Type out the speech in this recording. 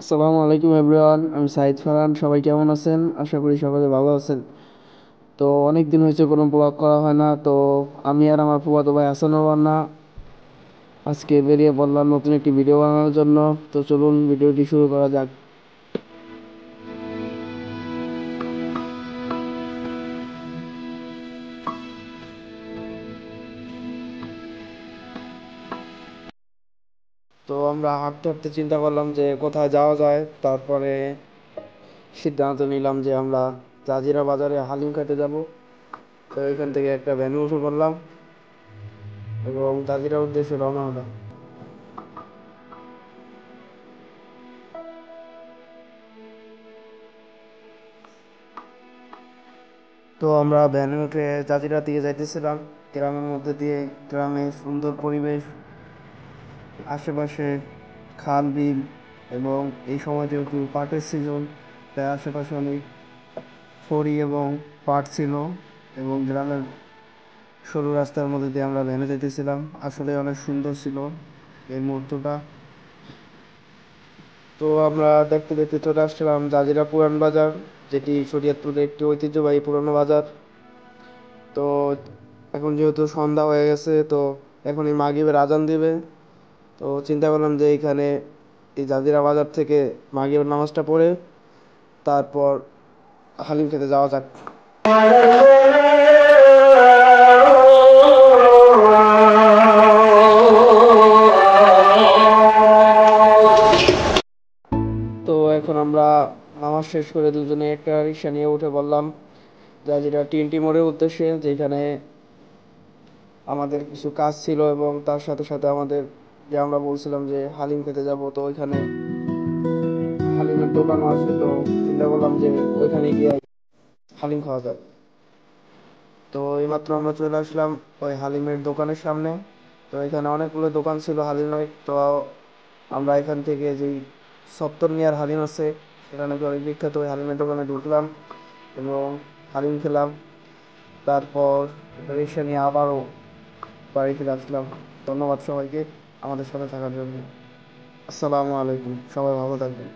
আসসালামু আলাইকুম এভরিওয়ান, আমি সাইদ ফারহান। সবাই কেমন আছেন? আশা করি সকলে ভালো আছেন। তো অনেক দিন হয়েছে কোনো ব্লগ করা হয় না। তো আমি আর আমার ফুফাতো ভাই হাসানুর রান্না আজকে বেরিয়ে পড়লাম নতুন একটি ভিডিও বানানোর জন্য। তো চলুন ভিডিওটি শুরু করা যাক। তো আমরা হাঁটতে হাঁটতে চিন্তা করলাম যে কোথায় যাওয়া যায়। তারপরে সিদ্ধান্ত নিলাম যে আমরা জাজিরা বাজারে হালিম খেতে যাব। তো এখান থেকে একটা ভ্যানে উঠে পড়লাম এবং জাজিরার উদ্দেশ্যে রওনা হলাম। তো আমরা ভ্যানে উঠে জাজিরা দিয়ে যাইতেছিলাম। গ্রামের মধ্যে দিয়ে, গ্রামের সুন্দর পরিবেশ, আশেপাশে খাল বিল, এবং এই সময় যেহেতু পাটের সিজন, তাই আশেপাশে অনেক খড়ি এবং পাট ছিল। এবং গ্রামের সরু রাস্তার মধ্যে দিয়ে আমরা ভ্যানে যেতেছিলাম। আসলে অনেক সুন্দর ছিল এই মুহূর্তটা। তো আমরা দেখতে দেখতে চলে আসছিলাম জাজিরা পুরান বাজার, যেটি শরীয়তপুরের একটি ঐতিহ্যবাহী পুরনো বাজার। তো এখন যেহেতু সন্ধ্যা হয়ে গেছে, তো এখন এই মাগরিবের আজান দিবে। তো চিন্তা করলাম যে এইখানে এই জাজিরা বাজার থেকে মাগরিবের নামাজটা পড়ে তারপর হালিম খেতে যাওয়া যাক। তো এখন আমরা নামাজ শেষ করে দুজনে একটা রিক্সা নিয়ে উঠে পড়লাম জাজিরা টিএনটি মোড়ের উদ্দেশ্যে, যেখানে আমাদের কিছু কাজ ছিল এবং তার সাথে সাথে আমাদের যে আমরা বলছিলাম যে হালিম খেতে যাব। তো ওইখানে হালিমের দোকানও আছে। তো চিন্তা করলাম যে ওইখানে গিয়ে হালিম খাওয়া যাক। তো এইমাত্র আমরা চলে আসলাম ওই হালিমের দোকানের সামনে। তো এখানে অনেকগুলো দোকান ছিল হালিমের। তো আমরা এখান থেকে যেই সপ্তর মিয়ার হালিম আছে, সেটা নাকি অনেক বিখ্যাত, ওই হালিমের দোকানে ঢুকলাম এবং হালিম খেলাম। তারপর রিক্সা নিয়ে আবারও বাড়ি ফিরে আসলাম। ধন্যবাদ সবাইকে আমাদের সাথে থাকার জন্য। আসসালামু আলাইকুম, সবাই ভালো থাকবেন।